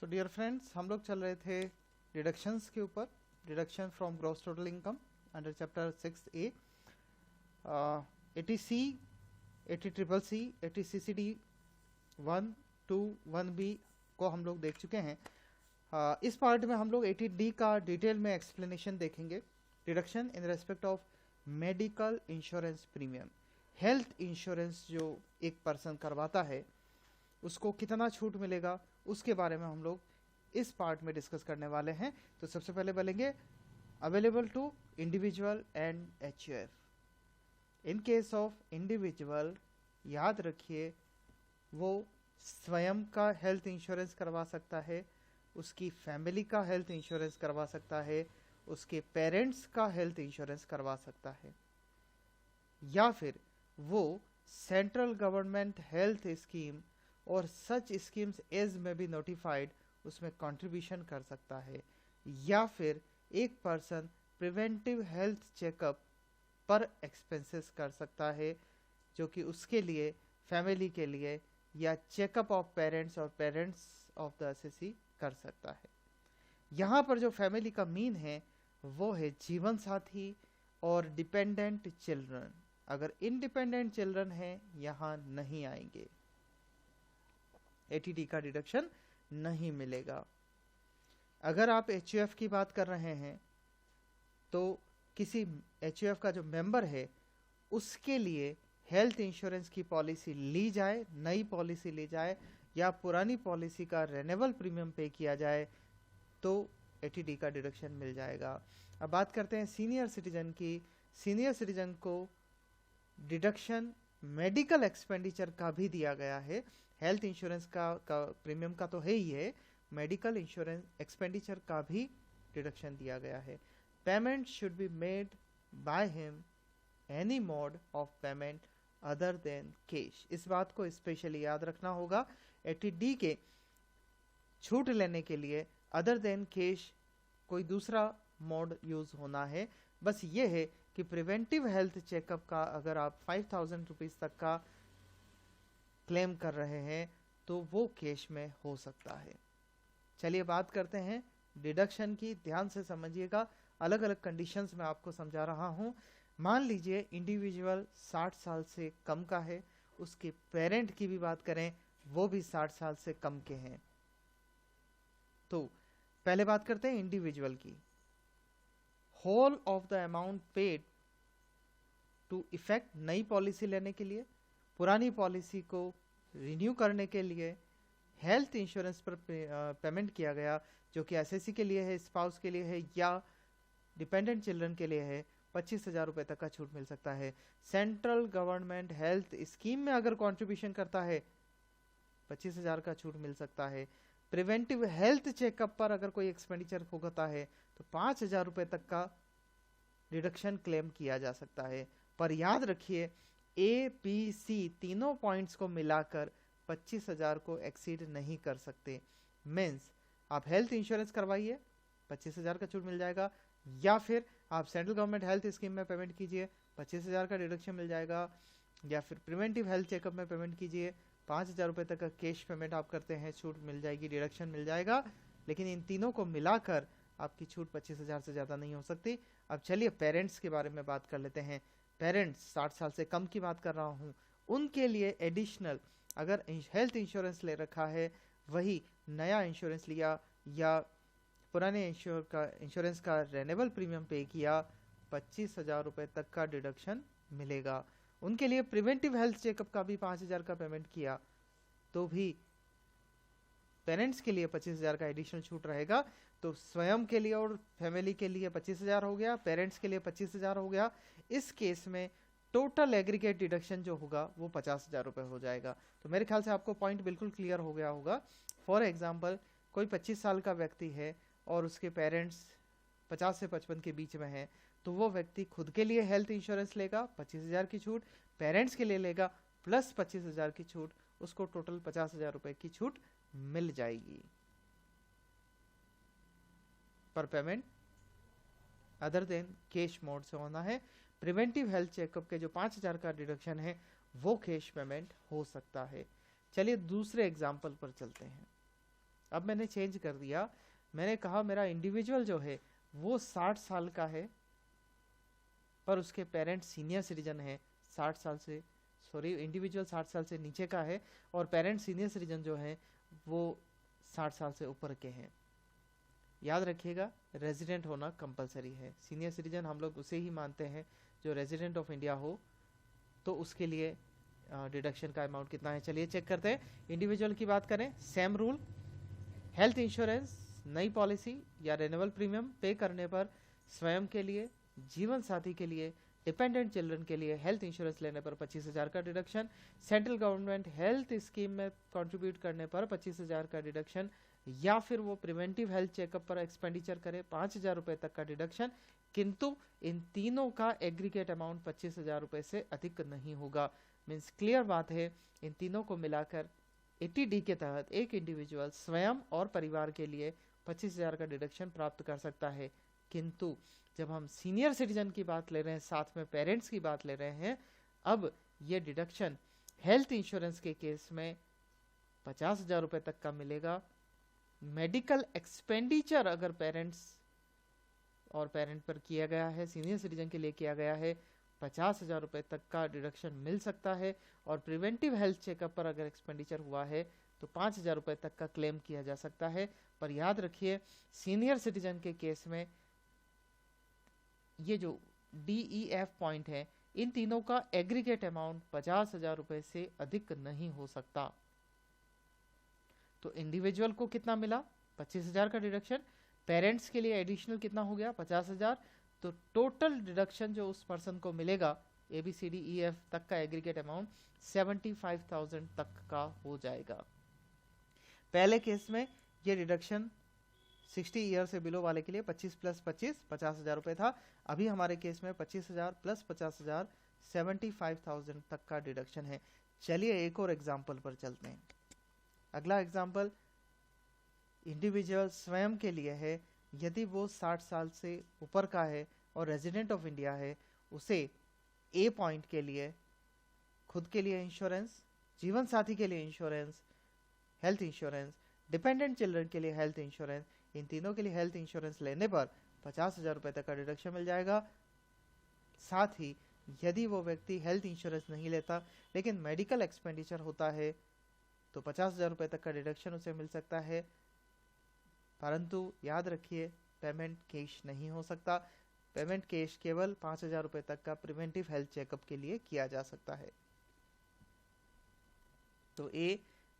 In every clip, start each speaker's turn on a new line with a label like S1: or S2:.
S1: So dear friends, हम लोग चल रहे थे डिडक्शंस के ऊपर, deduction from gross total income under chapter 6A। 80C, 80CCC, 80CCD 1, 2, 1B को हम लोग देख चुके हैं। इस पार्ट में हम लोग 80D का डिटेल में एक्सप्लेनेशन देखेंगे। Deduction in respect of medical insurance premium, health insurance जो एक पर्सन करवाता है उसको कितना छूट मिलेगा, उसके बारे में हम लोग इस पार्ट में डिस्कस करने वाले हैं। तो सबसे पहले बोलेंगे available to individual and HUF. In case of individual, याद रखिए वो स्वयं का हेल्थ इंश्योरेंस करवा सकता है, उसकी फैमिली का हेल्थ इंश्योरेंस करवा सकता है, उसके पेरेंट्स का हेल्थ इंश्योरेंस करवा सकता है, या फिर वो सेंट्रल गवर्नमेंट हेल्थ स्कीम और सच स्कीम्स एज में भी नोटिफाइड उसमें कंट्रीब्यूशन कर सकता है, या फिर एक पर्सन प्रिवेंटिव हेल्थ चेकअप पर एक्सपेंसेस कर सकता है जो कि उसके लिए, फैमिली के लिए, या चेकअप ऑफ पेरेंट्स और पेरेंट्स ऑफ द असेसी कर सकता है। यहाँ पर जो फैमिली का मीन है वो है जीवन साथी और डिपेंडेंट चिल्ड्रन। अगर इंडिपेंडेंट चिल्ड्रन है यहाँ नहीं आएंगे, 80D का डिडक्शन नहीं मिलेगा। अगर आप एचयूएफ की बात कर रहे हैं तो किसी एचयूएफ का जो मेंबर है उसके लिए हेल्थ इंश्योरेंस की पॉलिसी ली जाए, नई पॉलिसी ली जाए, या पुरानी पॉलिसी का रेन्यूअल प्रीमियम पे किया जाए तो 80D का डिडक्शन मिल जाएगा। अब बात करते हैं सीनियर सिटीजन की। सीनियर सिटीजन को डिडक्शन मेडिकल एक्सपेंडिचर का भी दिया गया है। हेल्थ इंश्योरेंस का प्रीमियम का तो है ही है, मेडिकल इंश्योरेंस एक्सपेंडिचर का भी डिडक्शन दिया गया है। Payment should be made by him any mode of payment other than cash. इस बात को स्पेशली याद रखना होगा। 80D के छूट लेने के लिए अदर देन कैश कोई दूसरा मोड यूज होना है। बस ये है कि प्रिवेंटिव हेल्थ चेकअप का अगर आप 5000 रुपीज तक का क्लेम कर रहे हैं तो वो कैश में हो सकता है। चलिए बात करते हैं डिडक्शन की। ध्यान से समझिएगा, अलग अलग कंडीशंस में आपको समझा रहा हूं। मान लीजिए इंडिविजुअल 60 साल से कम का है, उसके पेरेंट की भी बात करें वो भी 60 साल से कम के हैं। तो पहले बात करते हैं इंडिविजुअल की। Whole of the amount paid to effect नई पॉलिसी लेने के लिए, पुरानी पॉलिसी को रिन्यू करने के लिए, हेल्थ इंश्योरेंस पर पेमेंट किया गया जो कि एसएससी के लिए है, स्पाउस के लिए है, या डिपेंडेंट चिल्ड्रन के लिए है, 25,000 रुपए तक का छूट मिल सकता है। सेंट्रल गवर्नमेंट हेल्थ स्कीम में अगर कंट्रीब्यूशन करता है 25,000 का छूट मिल सकता है। प्रिवेंटिव हेल्थ चेकअप पर अगर कोई एक्सपेंडिचर होता है तो 5,000 रुपए तक का डिडक्शन क्लेम किया जा सकता है। पर याद रखिए ABC तीनों पॉइंट्स को मिलाकर 25,000 को एक्सीड नहीं कर सकते। मीन्स आप हेल्थ इंश्योरेंस करवाइए 25,000 का छूट मिल जाएगा, या फिर आप सेंट्रल गवर्नमेंट हेल्थ स्कीम में पेमेंट कीजिए 25,000 का डिडक्शन मिल जाएगा, या फिर प्रिवेंटिव हेल्थ चेकअप में पेमेंट कीजिए 5,000 रुपए तक का कैश पेमेंट आप करते हैं, छूट मिल जाएगी, डिडक्शन मिल जाएगा। लेकिन इन तीनों को मिलाकर आपकी छूट 25,000 से ज्यादा नहीं हो सकती। अब चलिए पेरेंट्स के बारे में बात कर लेते हैं। पेरेंट्स 60 साल से कम की बात कर रहा हूं, उनके लिए एडिशनल अगर हेल्थ इंश्योरेंस ले रखा है, वही नया इंश्योरेंस लिया या पुराने इंश्योरेंस का रेन्यूअल प्रीमियम पे किया, 25,000 रुपए तक का डिडक्शन मिलेगा। उनके लिए प्रिवेंटिव हेल्थ चेकअप का भी 5,000 का पेमेंट किया तो भी पेरेंट्स के लिए 25,000 का एडिशनल छूट रहेगा। तो स्वयं के लिए और फैमिली के लिए 25,000 हो गया, पेरेंट्स के लिए 25,000 हो गया। इस केस में टोटल एग्रीगेट डिडक्शन जो होगा वो 50,000 रुपए हो जाएगा। तो मेरे ख्याल से आपको पॉइंट बिल्कुल क्लियर हो गया होगा। फॉर एग्जाम्पल, कोई 25 साल का व्यक्ति है और उसके पेरेंट्स 50 से 55 के बीच में है, तो वो व्यक्ति खुद के लिए हेल्थ इंश्योरेंस लेगा 25,000 की छूट, पेरेंट्स के लिए लेगा प्लस 25,000 की छूट, उसको टोटल 50,000 रुपए की छूट मिल जाएगी। पर payment other than cash mode से होना है। प्रिवेंटिव हेल्थ चेकअप के जो 5,000 का डिडक्शन है वो कैश पेमेंट हो सकता है। चलिए दूसरे एग्जाम्पल पर चलते हैं। अब मैंने चेंज कर दिया, मैंने कहा मेरा इंडिविजुअल जो है वो 60 साल का है पर उसके पेरेंट्स सीनियर सिटीजन है 60 साल से, सॉरी इंडिविजुअल 60 साल से नीचे का है और पेरेंट्स सीनियर सिटीजन जो है वो 60 साल से ऊपर के हैं। याद रखिएगा रेजिडेंट होना कंपलसरी है। सीनियर सिटीजन हम लोग उसे ही मानते हैं जो रेजिडेंट ऑफ इंडिया हो, तो उसके लिए डिडक्शन का अमाउंट कितना है चलिए चेक करते हैं। इंडिविजुअल की बात करें, सेम रूल, हेल्थ इंश्योरेंस नई पॉलिसी या रिन्यूअल प्रीमियम पे करने पर स्वयं के लिए, जीवन साथी के लिए, डिपेंडेंट चिल्ड्रन के लिए हेल्थ इंश्योरेंस लेने पर 25,000 का deduction, central government health scheme में कंट्रीब्यूट करने पर 25,000 का डिडक्शन, या फिर वो प्रिवेंटिव हेल्थ चेकअप पर एक्सपेंडिचर करे 5,000 रुपए तक का डिडक्शन, किंतु इन तीनों का एग्रीगेट अमाउंट 25,000 रुपए से अधिक नहीं होगा। मीन्स क्लियर बात है, इन तीनों को मिलाकर 80D के तहत एक इंडिविजुअल स्वयं और परिवार के लिए 25,000 का डिडक्शन प्राप्त कर सकता है। किंतु जब हम सीनियर सिटीजन की बात ले रहे हैं, साथ में पेरेंट्स की बात ले रहे हैं, अब ये डिडक्शन हेल्थ इंश्योरेंस के केस में 50,000 रुपए तक का मिलेगा। मेडिकल एक्सपेंडिचर अगर पेरेंट्स और पेरेंट पर किया गया है, सीनियर सिटीजन के लिए किया गया है, 50,000 रुपए तक का डिडक्शन मिल सकता है। और प्रिवेंटिव हेल्थ चेकअप पर अगर एक्सपेंडिचर हुआ है तो 5,000 रुपए तक का क्लेम किया जा सकता है। पर याद रखिए सीनियर सिटीजन के केस में ये जो DEF पॉइंट है, इन तीनों का एग्रीगेट अमाउंट 50,000 रुपए से अधिक नहीं हो सकता। तो इंडिविजुअल को कितना मिला 25,000 का डिडक्शन, पेरेंट्स के लिए एडिशनल कितना हो गया 50,000, तो टोटल डिडक्शन जो उस पर्सन को मिलेगा ABCDEF तक का एग्रीगेट अमाउंट 75,000 तक का हो जाएगा। पहले केस में ये डिडक्शन 60 ईयर से बिलो वाले के लिए 25 + 25 50,000 रुपए था। अभी हमारे केस में 25,000 + 50,000 75,000 तक का डिडक्शन है। चलिए एक और एग्जाम्पल पर चलते हैं। अगला एग्जाम्पल इंडिविजुअल स्वयं के लिए है। यदि वो 60 साल से ऊपर का है और रेजिडेंट ऑफ इंडिया है, उसे A पॉइंट के लिए खुद के लिए इंश्योरेंस, जीवन साथी के लिए insurance, health insurance, dependent children के लिए हेल्थ इंश्योरेंस, इन तीनों के लिए हेल्थ इंश्योरेंस लेने पर 50,000 रुपए तक का डिडक्शन मिल जाएगा। साथ ही यदि वो व्यक्ति हेल्थ इंश्योरेंस नहीं लेता लेकिन मेडिकल एक्सपेंडिचर होता है तो 50,000 रुपए तक का डिडक्शन उसे मिल सकता है। परंतु याद रखिए पेमेंट कैश नहीं हो सकता। पेमेंट कैश केवल 5,000 रुपए तक का प्रिवेंटिव हेल्थ चेकअप के लिए किया जा सकता है। तो A,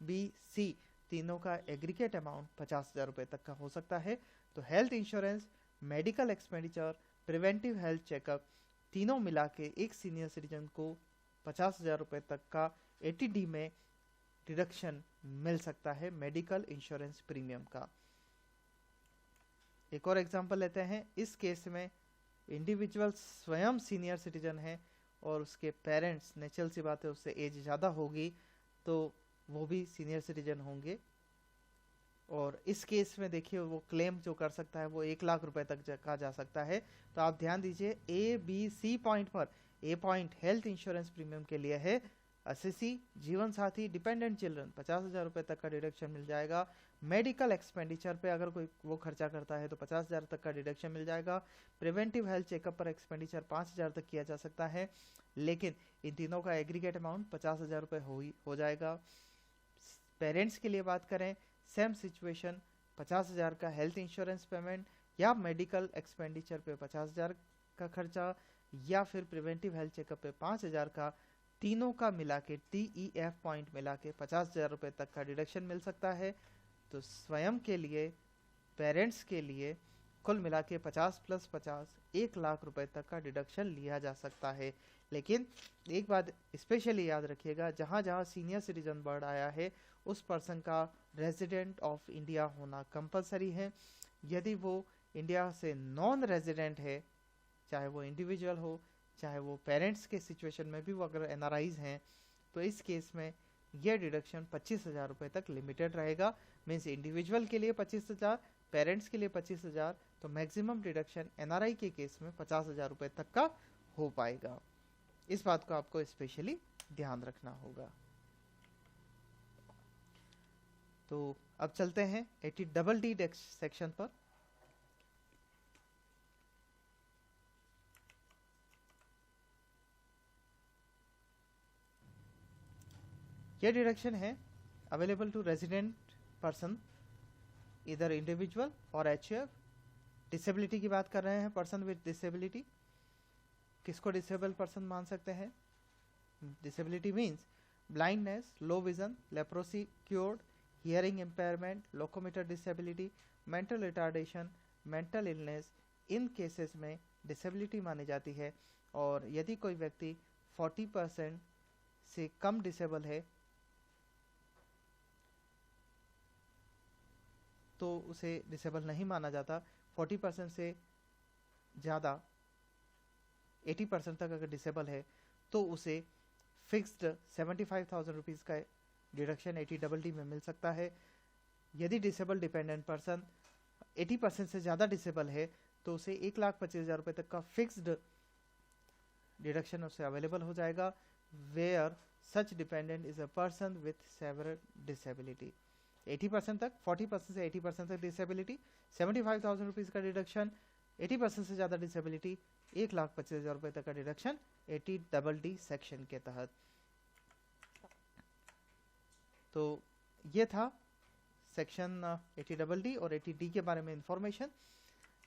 S1: B, C तीनों का एग्रीगेट अमाउंट 50,000 रुपए तक का हो सकता है। तो health insurance, medical expenditure, preventive health checkup तीनों मिला के एक सीनियर सिटीजन को 50,000 रुपए तक का 80D में डिडक्शन मिल सकता है मेडिकल इंश्योरेंस प्रीमियम का। एक और एग्जांपल लेते हैं। इस केस में इंडिविजुअल स्वयं सीनियर सिटीजन है और उसके पेरेंट्स, नेचुरल सी बात है उससे एज ज़्यादा होगी तो वो भी सीनियर सिटीजन होंगे। और इस केस में देखिए वो क्लेम जो कर सकता है वो 1 लाख रुपए तक का जा सकता है। तो आप ध्यान दीजिए ABC पॉइंट पर A point health insurance premium के लिए है, SSC, जीवन साथी, डिपेंडेंट चिल्ड्रन 50,000 रुपए तक का डिडक्शन मिल जाएगा। मेडिकल एक्सपेंडिचर पे अगर कोई वो खर्चा करता है तो 50,000 तक का डिडक्शन मिल जाएगा। प्रिवेंटिव हेल्थ चेकअप पर एक्सपेंडिचर 5,000 तक किया जा सकता है, लेकिन इन तीनों का एग्रीगेट अमाउंट 50,000 रुपए हो जाएगा। पेरेंट्स के लिए बात करें, सेम सिचुएशन, 50,000 का हेल्थ इंश्योरेंस पेमेंट या मेडिकल एक्सपेंडिचर पे 50,000 का खर्चा या फिर प्रिवेंटिव हेल्थ चेकअप पे 5,000 का, तीनों का मिला के DEF पॉइंट मिला के 50,000 रुपए तक का डिडक्शन मिल सकता है। तो स्वयं के लिए, पेरेंट्स के लिए कुल मिला के 50 + 50 1 लाख रुपए तक का डिडक्शन लिया जा सकता है। लेकिन एक बात स्पेशली याद रखिएगा, जहाँ जहाँ सीनियर सिटीजन वर्ड आया है उस पर्सन का रेजिडेंट ऑफ इंडिया होना कंपलसरी है। यदि वो इंडिया से नॉन रेजिडेंट है, चाहे वो इंडिविजुअल हो चाहे वो पेरेंट्स के सिचुएशन में भी वो अगर NRIs हैं, तो इस केस में यह डिडक्शन 25,000 रुपए तक लिमिटेड रहेगा। मीन्स इंडिविजुअल के लिए 25,000, पेरेंट्स के लिए 25,000, तो मैक्सिमम डिडक्शन NRI के केस में 50,000 रुपए तक का हो पाएगा। इस बात को आपको स्पेशली ध्यान रखना होगा। तो अब चलते हैं 80DD सेक्शन पर। यह डिडक्शन है अवेलेबल टू रेजिडेंट पर्सन, इधर इंडिविजुअल और एचयूएफ। डिसेबिलिटी की बात कर रहे हैं, पर्सन विद डिसेबिलिटी। किसको डिसेबल पर्सन मान सकते हैं? Disability means blindness, low vision, leprosy cured, hearing impairment, locomotor disability, mental retardation, mental illness, in cases में डिसेबिलिटी मानी जाती है। और यदि कोई व्यक्ति 40% से कम डिसेबल है तो उसे डिसेबल नहीं माना जाता। 40% से ज़्यादा 80% तक अगर डिसेबल है तो उसे फिक्स्ड 75,000 रुपीज़ का डिडक्शन 80DD में मिल सकता है। यदि डिसेबल डिपेंडेंट पर्सन 80% से ज़्यादा डिसेबल है तो उसे 1,25,000 रुपये तक का फिक्स्ड डिडक्शन उसे अवेलेबल हो जाएगा। Where such dependent is a person with several disability. 80% तक, 40% से 80% तक डिसेबिलिटी, 75,000 रुपीज़ का डिडक्शन। 80% से ज़्यादा डिसेबिलिटी, 1,25,000 रुपये तक का डिडक्शन 80DD सेक्शन के तहत। तो ये था सेक्शन 80DD और 80D के बारे में इंफॉर्मेशन।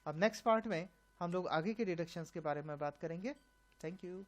S1: अब नेक्स्ट पार्ट में हम लोग आगे के डिडक्शंस के बारे में बात करेंगे। Thank you.